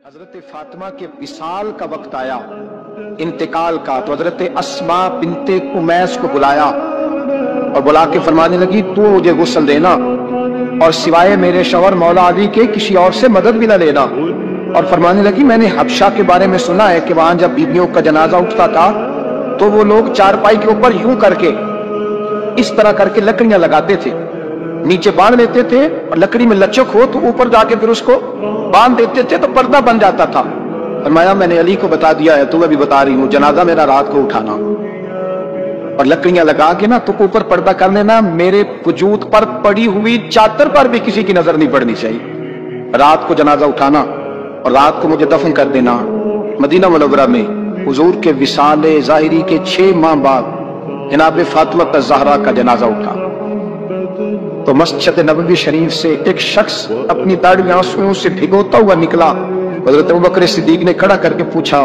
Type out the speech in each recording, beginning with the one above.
حضرت فاطمہ کے وصال کا وقت آیا، انتقال کا، تو حضرت اسما بنت امیس کو بلایا اور بلا کے فرمانے لگی تو مجھے غسل دینا اور سوائے میرے شوہر مولا علی کے کسی اور سے مدد بھی نہ لینا۔ اور فرمانے لگی میں نے حبشہ کے بارے میں سنا ہے کہ وہاں جب بیویوں کا جنازہ اٹھتا تھا تو وہ لوگ چارپائی کے اوپر یوں کر کے اس طرح کر کے لکڑیاں لگاتے تھے، نیچے باندھ لیتے تھے اور لکڑی میں لچک ہو تو اوپر جا کے پھر اس کو باندھ دیتے تھے تو پردہ بن جاتا تھا۔ فرمایا میں نے علی کو بتا دیا ہے، تمہیں بھی بتا رہی ہوں، جنازہ میرا رات کو اٹھانا اور لکڑیاں لگا کے نا تو اوپر پردہ کر لینا، میرے وجود پر پڑی ہوئی چادر پر بھی کسی کی نظر نہیں پڑنی چاہیے، رات کو جنازہ اٹھانا اور رات کو مجھے دفن کر دینا۔ مدینہ منورہ میں حضور کے وصال ظاہری کے 6 ماہ بعد جناب فاطمہ الزہرا کا جنازہ اٹھا تو مسجد نبوی شریف سے ایک شخص اپنی داڑھی آنسوؤں سے بھگوتا ہوا نکلا۔ حضرت ابوبکر صدیق نے کھڑا کر کے پوچھا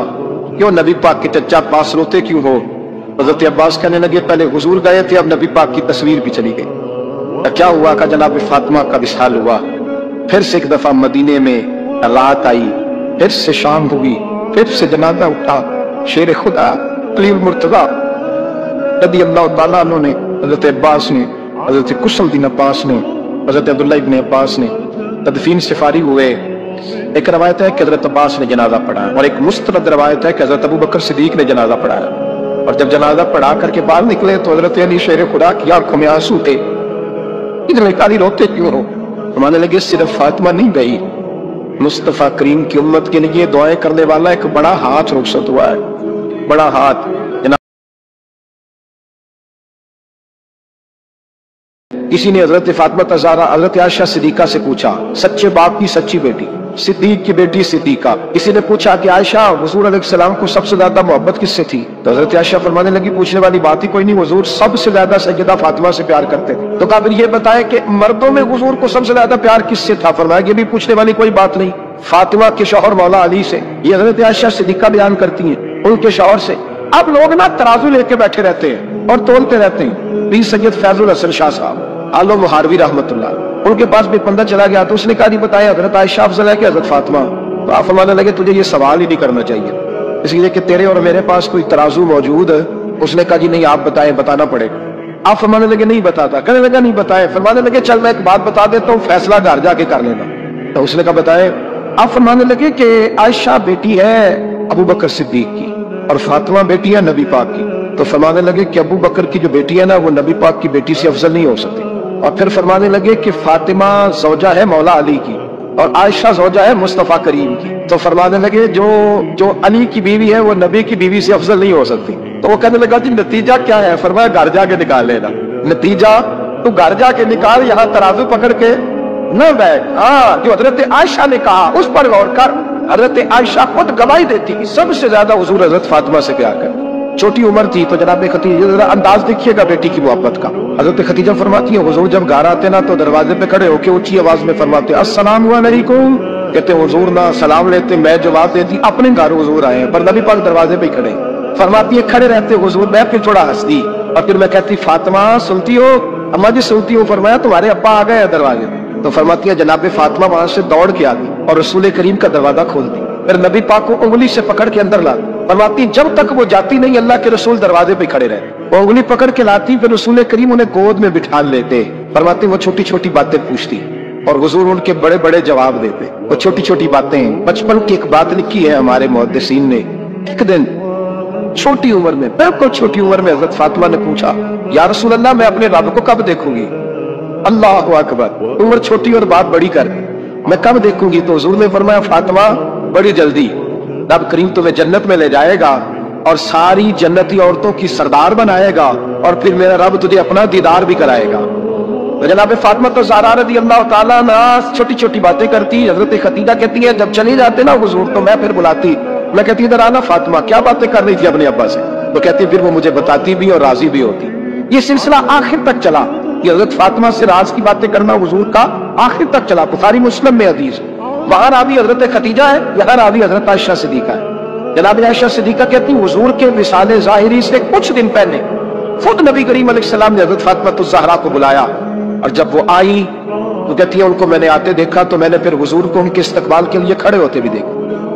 کیوں نبی پاک کے چچا پاس روتے کیوں ہو؟ حضرت عباس کہنے لگے پہلے حضور گئے تھے، اب نبی پاک کی تصویر بھی چلی گئی۔ کیا ہوا؟ کہ جناب فاطمہ کا وصال ہوا، پھر سے ایک دفعہ مدینے میں رات آئی، پھر سے شام ہوئی، پھر سے جنازہ اٹھا۔ شیر خدا علی المرتضیٰ رضی اللہ تعالیٰ عنہ نے، حضرت عباس نے، حضرت قسم الدین عباس نے، حضرت عبداللہ ابن عباس نے تدفین سے فارغ ہوئے۔ ایک روایت ہے کہ حضرت عباس نے جنازہ پڑھا اور ایک مستند روایت ہے کہ حضرت ابوبکر صدیق نے جنازہ پڑھایا، اور جب جنازہ پڑھا کر کے باہر نکلے تو حضرت علی شیر خدا کی آنکھوں میں آنسو تھے۔ اتنے کاری روتے کیوں ہو؟ فرمانے لگے صرف فاطمہ نہیں گئی، مصطفیٰ کریم کی امت کے لیے دعائیں کرنے والا ایک بڑا ہاتھ رخصت ہوا ہے، بڑا ہاتھ۔ کسی نے حضرت فاطمہ الزہرا حضرت عائشہ صدیقہ سے پوچھا، سچے باپ کی سچی بیٹی، صدیق کی بیٹی صدیقہ۔ کسی نے پوچھا کہ عائشہ حضور علیہ السلام کو سب سے زیادہ محبت کس سے تھی؟ تو حضرت عائشہ فرمانے لگی پوچھنے والی بات ہی کوئی نہیں، حضور سب سے زیادہ سیدہ فاطمہ سے پیار کرتے تھے۔ تو کہا پھر یہ بتائے کہ مردوں میں حضور کو سب سے زیادہ پیار کس سے تھا؟ فرمایا یہ بھی پوچھنے والی کوئی بات نہیں، فاطمہ کے شوہر مولا علی سے۔ یہ حضرت عائشہ صدیقہ بیان کرتی ہیں ان کے شوہر سے۔ اب لوگ نا ترازو لے کے بیٹھے رہتے ہیں اور تولتے رہتے ہیں۔ پیر سید فیض الحسن شاہ صاحب آلو محاروی رحمت اللہ، ان کے پاس بھی بندہ چلا گیا تو اس نے کہا نہیں بتایا حضرت عائشہ افضل ہے کہ حضرت فاطمہ؟ تو آپ فرمانے لگے تجھے یہ سوال ہی نہیں کرنا چاہیے، اس لیے کہ تیرے اور میرے پاس کوئی ترازو موجود ہے۔ اس نے کہا جی نہیں آپ بتائیں، بتانا پڑے گا۔ آپ فرمانے لگے نہیں بتاتا، کہنے لگا نہیں بتائے۔ فرمانے لگے چل میں ایک بات بتا دیتا ہوں، فیصلہ گھر جا کے کر لینا۔ تو اس نے کہا بتائے۔ آپ فرمانے لگے کہ عائشہ بیٹی ہے ابو بکر صدیق کی اور فاطمہ بیٹی ہے نبی پاک کی۔ تو فرمانے لگے کہ ابو بکر کی جو بیٹی ہے نا وہ نبی پاک کی بیٹی سے افضل نہیں ہو سکتی۔ اور پھر فرمانے لگے کہ فاطمہ زوجہ ہے مولا علی کی اور عائشہ زوجہ ہے مصطفیٰ کریم کی۔ تو فرمانے لگے جو علی کی بیوی ہے وہ نبی کی بیوی سے افضل نہیں ہو سکتی۔ تو وہ کہنے لگا جی نتیجہ کیا ہے؟ فرمایا گھر جا کے نکال لینا، نتیجہ تو گھر جا کے نکال، یہاں ترازو پکڑ کے نہ بیٹھ۔ ہاں جو حضرت عائشہ نے کہا اس پر غور کر، حضرت عائشہ خود گواہی دیتی کہ سب سے زیادہ حضور حضرت فاطمہ سے پیار کر۔ چھوٹی عمر تھی تو جناب خدیجہ، ذرا انداز دیکھیے گا بیٹی کی محبت کا۔ حضرت خدیجہ فرماتی ہیں حضور جب گھر آتے نا تو دروازے پہ کھڑے ہو کے اونچی آواز میں فرماتے السلام علیکم، کہتے حضور نہ سلام لیتے، میں جواب دیتی اپنے گھر حضور آئے ہیں، پر نبی پاک دروازے پہ کھڑے۔ فرماتی ہے کھڑے رہتے حضور، میں پھر تھوڑا ہنستی اور پھر میں کہتی فاطمہ سنتی ہو؟ اماں جی سنتی ہوں۔ فرمایا تمہارے ابا آ گئے ہیں دروازے پہ۔ تو فرماتی ہے جناب فاطمہ وہاں سے دوڑ کے آ گئی اور رسول کریم کا دروازہ کھول دی، پھر نبی پاک کو انگلی سے پکڑ کے اندر لا دی۔ فرماتی جب تک وہ جاتی نہیں اللہ کے رسول دروازے پہ کھڑے رہے، وہ انگلی پکڑ کے لاتی، پھر رسول کریم انہیں گود میں بٹھا لیتے۔ فرماتی وہ چھوٹی چھوٹی باتیں پوچھتی اور حضور ان کے بڑے بڑے جواب دیتے۔ وہ چھوٹی چھوٹی باتیں، بچپن کی ایک بات لکھی ہے ہمارے محدثین نے، ایک دن چھوٹی عمر میں، بالکل چھوٹی عمر میں حضرت فاطمہ نے پوچھا یا رسول اللہ میں اپنے رب کو کب دیکھوں گی؟ اللہ اکبر، عمر چھوٹی اور بات بڑی کر، میں کب دیکھوں گی؟ تو حضور نے فرمایا فاطمہ بڑی جلدی، رب کریم تمہیں جنت میں لے جائے گا اور ساری جنتی عورتوں کی سردار بنائے گا اور پھر میرا رب تجھے اپنا دیدار بھی کرائے گا۔ تو جناب فاطمہ الزہرا رضی اللہ تعالیٰ عنہ چھوٹی چھوٹی باتیں کرتی۔ حضرت خدیجہ کہتی ہے جب چلی جاتے نا حضور تو میں پھر بلاتی، میں کہتی ادھر آنا فاطمہ کیا باتیں کر رہی تھی اپنے ابا سے؟ تو کہتی پھر وہ مجھے بتاتی بھی اور راضی بھی ہوتی۔ یہ سلسلہ آخر تک چلا، یہ حضرت فاطمہ سے راز کی باتیں کرنا حضور کا آخر تک چلا۔ بخاری مسلم میں حدیث، وہاں راوی حضرت خدیجہ ہے، یہاں راوی حضرت عائشہ صدیقہ ہے۔ جناب عائشہ صدیقہ کہتی حضور کے وصال ظاہری سے کچھ دن پہلے خود نبی کریم علیہ السلام نے حضرت فاطمہ الزہرا کو بلایا، اور جب وہ آئی تو کہتی ہے ان کو میں نے آتے دیکھا تو میں نے پھر حضور کو ان کے استقبال کے لیے کھڑے ہوتے بھی دیکھا۔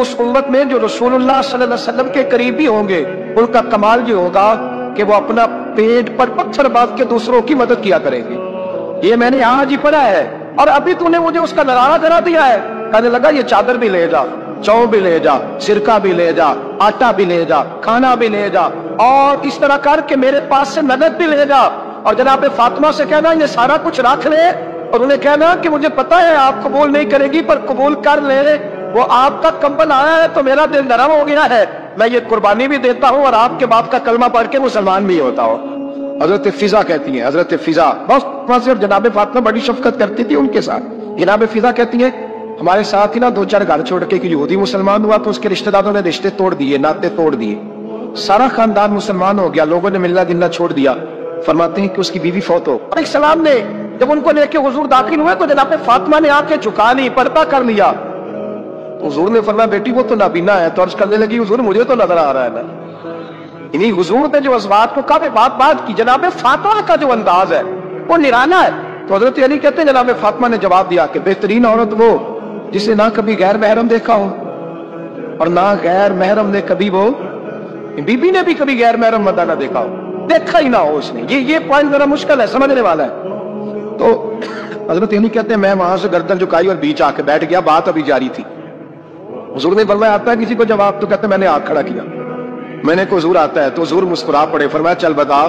اس امت میں جو رسولullah صلی اللہ علیہ وسلم کے قریبی ہوں گے ان کا کمال یہ ہوگا کہ وہ اپنا پیٹ پر پتھر باندھ کے دوسروں کی مدد کیا کریں گے. یہ میں نے آج ہی پڑھا ہے اور ابھی تو نے مجھے اس کا نظارہ کرا دیا ہے. کہنے لگا یہ چادر بھی لے جا, چاؤ بھی لے جا, سرکہ بھی لے جا, آٹا بھی لے جا, کھانا بھی لے جا, اور اس طرح کر کے میرے پاس سے نقد بھی لے جا, اور جناب فاطمہ سے کہنا یہ سارا کچھ رکھ لے, اور انہیں کہنا کہ مجھے پتا ہے آپ قبول نہیں کرے گی پر قبول کر لے, وہ آپ کا کمبل آیا ہے تو میرا دل نرم ہو گیا ہے, میں یہ قربانی بھی دیتا ہوں اور آپ کے باپ کا کلمہ پڑھ کے مسلمان بھی ہوتا ہوں. حضرت فضا کہتی ہیں, حضرت فضا بس اور جناب فاطمہ بڑی شفقت کرتی تھی ان کے ساتھ. جناب فضا کہتی ہیں ہمارے ساتھ ہی نا 2-4 گھر چھوڑ کے یہودی مسلمان ہوا تو اس کے رشتہ داروں نے رشتے توڑ دیے, ناطے توڑ دیے, سارا خاندان مسلمان ہو گیا, لوگوں نے ملنا جلنا چھوڑ دیا. فرماتے ہیں کہ اس کی بیوی فوت ہو. علیہ السلام نے جب ان کو لے کے حضور داخل ہوئے تو جناب فاطمہ نے آنکھیں جھکا لی, پردہ کر لیا. حضور نے فرمایا بیٹی وہ تو نابینا ہے. تو عرض کرنے لگی حضور مجھے تو نظر آ رہا ہے نا. یعنی حضور نے جو ازواج کو کافی بات کی, جناب فاطمہ کا جو انداز ہے وہ نرانا ہے. تو حضرت علی کہتے ہیں جناب فاطمہ نے جواب دیا کہ بہترین عورت وہ جسے نہ کبھی غیر محرم دیکھا ہو اور نہ غیر محرم نے کبھی, وہ بی بی نے بھی کبھی غیر محرم مدہ نہ دیکھا ہو, دیکھا ہی نہ ہو اس نے. یہ پوائنٹ ذرا مشکل ہے, سمجھنے والا ہے. تو حضرت علی کہتے ہیں میں وہاں سے گردن جھکائی اور بیچ آ کے بیٹھ گیا, بات ابھی جاری تھی. حضور نے فرمایا آتا ہے کسی کو جواب؟ تو کہتے ہیں میں نے آنکھ کھڑا کیا, میں نے کو حضور آتا ہے. تو حضور مسکرا پڑے, فرمایا چل بتا.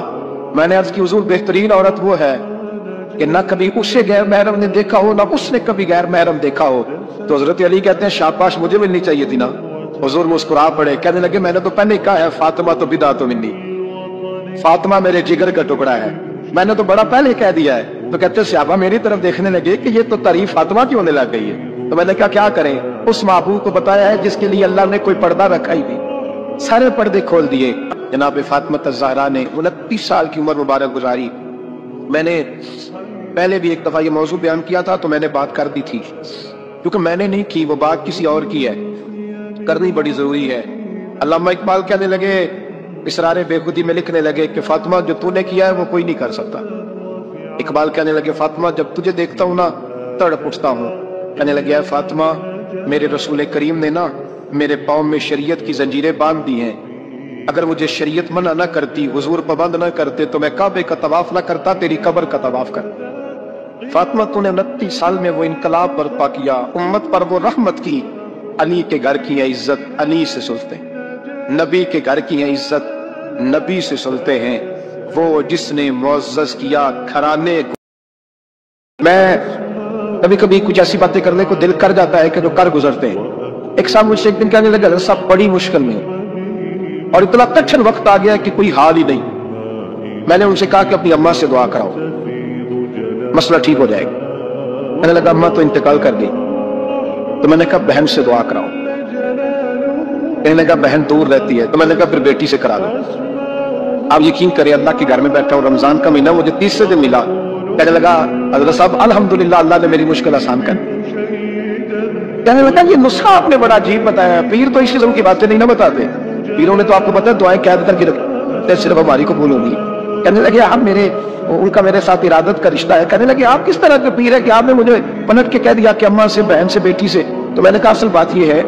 میں نے عرض کی حضور بہترین عورت وہ ہے کہ نہ کبھی اسے غیر محرم نے دیکھا ہو نہ اس نے کبھی غیر محرم دیکھا ہو. تو حضرت علی کہتے ہیں شاباش مجھے ملنی چاہیے تھی نا. حضور مسکرا پڑے, کہنے لگے میں نے تو پہلے کہا ہے فاطمہ تو بدعت منی, فاطمہ میرے جگر کا ٹکڑا ہے, میں نے تو بڑا پہلے کہہ دیا ہے. تو کہتے ہیں صحابہ میری طرف دیکھنے لگے کہ یہ تو تعریف فاطمہ کی ہونے لگ گئی ہے. تو میں نے کہا کیا کریں, اس معبود کو بتایا ہے جس کے لیے اللہ نے کوئی پردہ رکھا ہی نہیں, سارے پردے کھول دیے. جناب فاطمہ الزہرا نے 29 سال کی عمر مبارک گزاری. میں نے پہلے بھی ایک دفعہ یہ موضوع بیان کیا تھا تو میں نے بات کر دی تھی, کیونکہ میں نے نہیں کی, وہ بات کسی اور کی ہے, کرنی بڑی ضروری ہے. علامہ اقبال کہنے لگے, اسرار بے خودی میں لکھنے لگے کہ فاطمہ جو تو نے کیا ہے وہ کوئی نہیں کر سکتا. اقبال کہنے لگے فاطمہ جب تجھے دیکھتا ہوں نا تڑپ اٹھتا ہوں. کہنے لگے فاطمہ میرے رسول کریم نے نا میرے پاؤں میں شریعت کی زنجیریں باندھ دی ہیں, اگر مجھے شریعت منع نہ کرتی, حضور پابند نہ کرتے تو میں کعبے کا طواف نہ کرتا, تیری قبر کا طواف کرتا. فاطمہ تو نے 29 سال میں وہ انقلاب برپا کیا, امت پر وہ رحمت کی. علی کے گھر کی ہے عزت علی سے سلتے, نبی کے گھر کی ہے عزت نبی سے سلتے ہیں, وہ جس نے معزز کیا گھرانے کو. میں کبھی کبھی کچھ ایسی باتیں کرنے کو دل کر جاتا ہے کہ جو کر گزرتے ہیں. ایک صاحب مجھ سے ایک دن کہنے لگا حضرت صاحب بڑی مشکل میں اور اتنا کٹھن وقت آ گیا کہ کوئی حال ہی نہیں. میں نے ان سے کہا کہ اپنی اماں سے دعا کراؤ, مسئلہ ٹھیک ہو جائے گا. کہنے لگا اماں تو انتقال کر گئی. تو میں نے کہا بہن سے دعا کراؤ. کہنے لگا بہن دور رہتی ہے. تو میں نے کہا پھر بیٹی سے کرا لو. آپ یقین کریں اللہ کے گھر میں بیٹھا ہوں, رمضان کا مہینہ مجھے 30 دن ملا. کہنے لگا حضرت صاحب الحمدللہ اللہ نے میری مشکل آسان کر. کہنے لگا یہ نسخہ آپ نے بڑا عجیب بتایا, پیر تو اس قسم کی باتیں نہیں نہ بتاتے, پیروں نے تو آپ کو پتا ہے دعائیں قید کر کے رکھی, صرف ہماری قبول ہوگی. کہنے لگے آپ ان کا میرے ساتھ ارادت کا رشتہ ہے. کہنے لگے آپ کس طرح کے پیر ہے کہ آپ نے مجھے پلٹ کے کہہ دیا کہ اماں سے, بہن سے, بیٹی سے. تو میں نے کہا اصل بات یہ ہے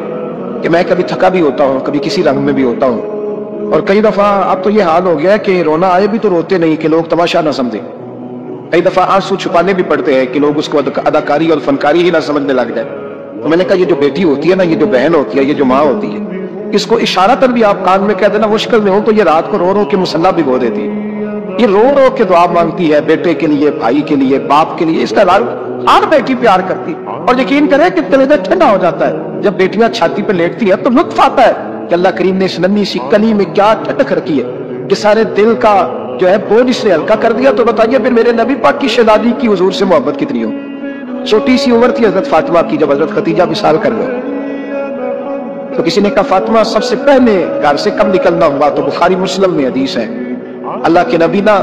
کہ میں کبھی تھکا بھی ہوتا ہوں, کبھی کسی رنگ میں بھی ہوتا ہوں, اور کئی دفعہ اب تو یہ حال ہو گیا ہے کہ رونا آئے بھی تو روتے نہیں کہ لوگ تماشا نہ سمجھیں. کئی دفعہ آنسو چھپانے بھی پڑتے ہیں کہ لوگ اس کو اداکاری اور فنکاری ہی نہ سمجھنے لگ جائے. تو میں نے کہا یہ جو بیٹی ہوتی ہے نا, یہ جو بہن ہوتی ہے, یہ جو ماں ہوتی ہے, اس کو اشارہ تر بھی آپ کان میں کہہ دینا مشکل میں ہو تو یہ رات کو رو رو کے مصلا بھگو دیتی ہے. یہ رو رو کے دعا مانگتی ہے بیٹے کے لیے, بھائی کے لیے, باپ کے لیے. اس کا ہر بیٹی پیار کرتی, اور یقین کرے کہ کلیجہ ٹھنڈا ہو جاتا ہے جب بیٹیاں چھاتی پہ لیٹتی ہے تو لطف آتا ہے کہ اللہ کریم نے اس ننھی سی کلی میں کیا ٹھنڈک رکھی ہے کہ سارے دل کا جو ہے بوجھ اس نے ہلکا کر دیا. تو بتائیے پھر میرے نبی پاک کی شہزادی کی حضور سے محبت کتنی ہو. چھوٹی سی عمر تھی حضرت فاطمہ کی جب حضرت خدیجہ وصال کر گئے. تو کسی نے کہا فاطمہ سب سے پہلے گھر سے کب نکلنا ہوا؟ تو بخاری مسلم میں حدیث ہے, اللہ کے نبی نا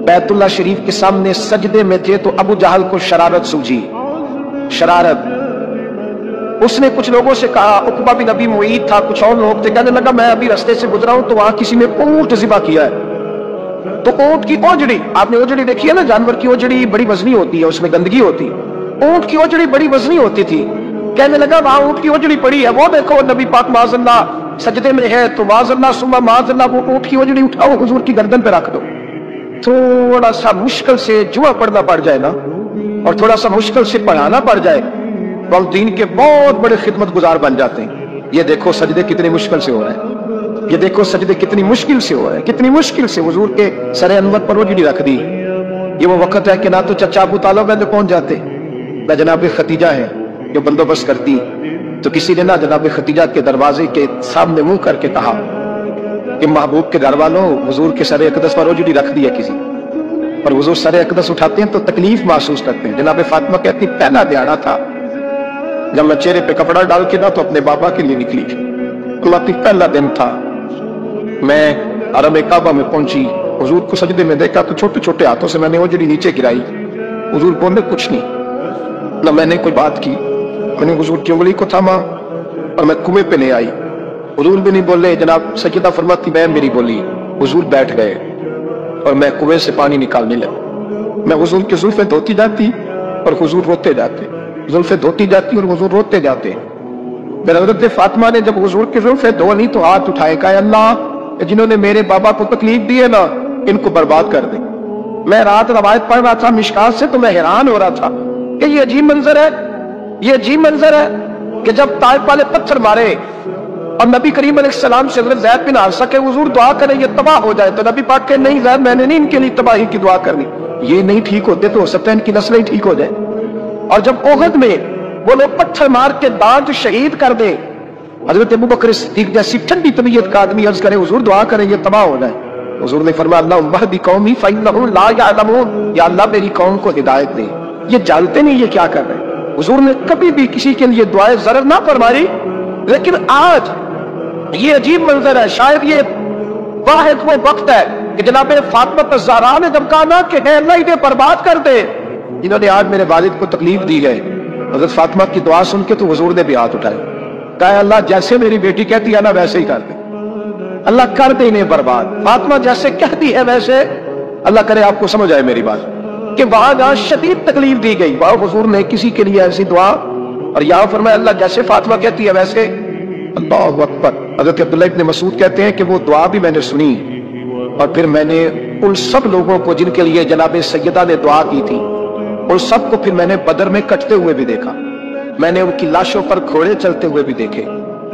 بیت اللہ شریف کے سامنے سجدے میں تھے تو ابو جہل کو شرارت سوجھی, شرارت. اس نے کچھ لوگوں سے کہا, عقبہ بن ابی معیط تھا, کچھ اور لوگ تھے, کہنے لگا میں ابھی رستے سے گزرا ہوں تو وہاں کسی نے اونٹ ذبح کیا ہے. تو اونٹ کی اوجڑی, آپ نے اوجڑی دیکھی ہے نا, جانور کی اوجڑی بڑی وزنی ہوتی ہے, اس میں گندگی ہوتی ہے. اونٹ کی اوجڑی بڑی وزنی ہوتی تھی. کہنے لگا وہاں اونٹ کی اجڑی پڑی ہے، وہ دیکھو نبی پاک معاذ اللہ سجدے میں ہے، تو معاذ اللہ ثم معاذ اللہ وہ اونٹ کی اجڑی اٹھاؤ حضور کی گردن پہ رکھ دو۔ تھوڑا سا مشکل سے جمعہ پڑھنا پڑ جائے نا، اور تھوڑا سا مشکل سے پڑھانا پڑ جائے تو ہم دین کے بہت بڑے خدمت گزار بن جاتے ہیں۔ یہ دیکھو سجدے کتنی مشکل سے ہو رہے ہیں، یہ دیکھو سجدے کتنی مشکل سے ہو رہے ہیں، کتنی مشکل سے حضور کے سر انور پر اجڑی رکھ دی۔ یہ وہ وقت ہے کہ نہ تو چچا ابو طالب میں پہنچ جاتے، نہ جناب ختیجہ ہے جو بندوبست کرتی، تو کسی نے نہ جناب ختیجہ کے دروازے کے سامنے منہ کر کے کہا کہ محبوب کے گھر والوں حضور کے سر اقدس پر اجڑی رکھ دی ہے کسی، اور حضور سر اقدس اٹھاتے ہیں تو تکلیف محسوس کرتے ہیں۔ جناب فاطمہ کہتی پہلا دیہڑا تھا جب میں چہرے پہ کپڑا ڈال کے نہ تو اپنے بابا کے لیے نکلی، اللہ پہلا دن تھا، میں حرم کعبہ میں پہنچی، حضور کو سجدے میں دیکھا تو چھوٹے چھوٹے ہاتھوں سے میں نے اجڑی نیچے گرائی، حضور بولے کچھ نہیں، نہ میں نے کوئی بات کی، میں نے حضور کی انگلی کو تھاما اور میں کنویں پہ نہیں آئی، حضور بھی نہیں بولے، جناب سیدہ فرماتی میں میری بولی، حضور بیٹھ گئے اور میں کنویں سے پانی نکالنے لگا، میں حضور کی زلفیں دھوتی جاتی اور حضور روتے جاتے، زلفیں دھوتی جاتی اور حضور روتے جاتے۔ میرے حضرت فاطمہ نے جب حضور کی زلفیں دھو لی تو ہاتھ اٹھائے، کہا اللہ جنہوں نے میرے بابا کو تکلیف دی ہے نا ان کو برباد کر دیں۔ میں رات روایت پڑھ رہا تھا مشکات سے تو میں حیران ہو رہا تھا کہ یہ عجیب منظر ہے، یہ عجیب منظر ہے کہ جب طائف والے پتھر مارے اور نبی کریم علیہ السلام سے حضرت زید بن حارثہ کہ حضور دعا کریں یہ تباہ ہو جائے، تو نبی پاک کہ نہیں زید میں نے نہیں ان کے لیے تباہی کی دعا کرنی، یہ نہیں ٹھیک ہوتے تو ہو سکتا ہے ان کی نسلیں ٹھیک ہو جائے۔ اور جب احد میں وہ لوگ پتھر مار کے دانت شہید کر دیں، حضرت ابوبکر صدیق جیسی ٹھنڈی طبیعت کا آدمی عرض کرے حضور دعا کریں یہ تباہ ہو جائے، حضور نے فرمایا اللہم اہد قومی فانہم لا یعلمون، یا اللہ میری قوم کو ہدایت دے، یہ جانتے نہیں یہ کیا کر رہے ہیں۔ حضور نے کبھی بھی کسی کے لیے دعائے ضرر نہ فرمائی، لیکن آج یہ عجیب منظر ہے، شاید یہ واحد وہ وقت ہے کہ جناب فاطمہ الزہرا نے جب کہا نا کہ اے اللہ انہیں برباد کر دے جنہوں نے آج میرے والد کو تکلیف دی ہے، حضرت فاطمہ کی دعا سن کے تو حضور نے بھی ہاتھ اٹھائے، کہا اللہ جیسے میری بیٹی کہتی ہے نا ویسے ہی کر دے، اللہ کر دے انہیں برباد، فاطمہ جیسے کہتی ہے ویسے، اللہ کرے آپ کو سمجھ آئے میری بات کہ وہاں جہاں شدید تکلیف دی گئی وہاں حضور نے کسی کے لیے ایسی دعا، اور یہاں فرمایا اللہ جیسے فاطمہ کہتی ہے ویسے، اللہ اکبر۔ حضرت عبداللہ ابن مسعود کہتے ہیں کہ وہ دعا بھی میں نے سنی، اور پھر میں نے ان سب لوگوں کو جن کے لیے جناب سیدہ نے دعا کی تھی ان سب کو پھر میں نے بدر میں کٹتے ہوئے بھی دیکھا، میں نے ان کی لاشوں پر گھوڑے چلتے ہوئے بھی دیکھے،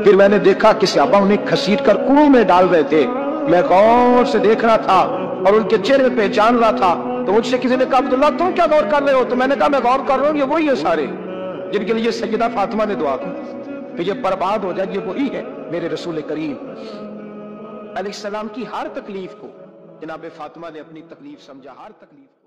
پھر میں نے دیکھا کہ صحابہ انہیں گھسیٹ کر کنویں میں ڈال رہے تھے، میں غور سے دیکھ رہا تھا اور ان کے چہرے پہ جان رہا تھا، تو مجھ سے کسی نے کہا عبداللہ تم کیا غور کر رہے ہو؟ تو میں نے کہا میں غور کر رہا ہوں یہ وہی ہے سارے جن کے لیے سیدہ فاطمہ نے دعا کی کہ یہ برباد ہو جائے، یہ وہی ہے میرے رسول کریم علیہ السلام کی ہر تکلیف کو جناب فاطمہ نے اپنی تکلیف سمجھا، ہر تکلیف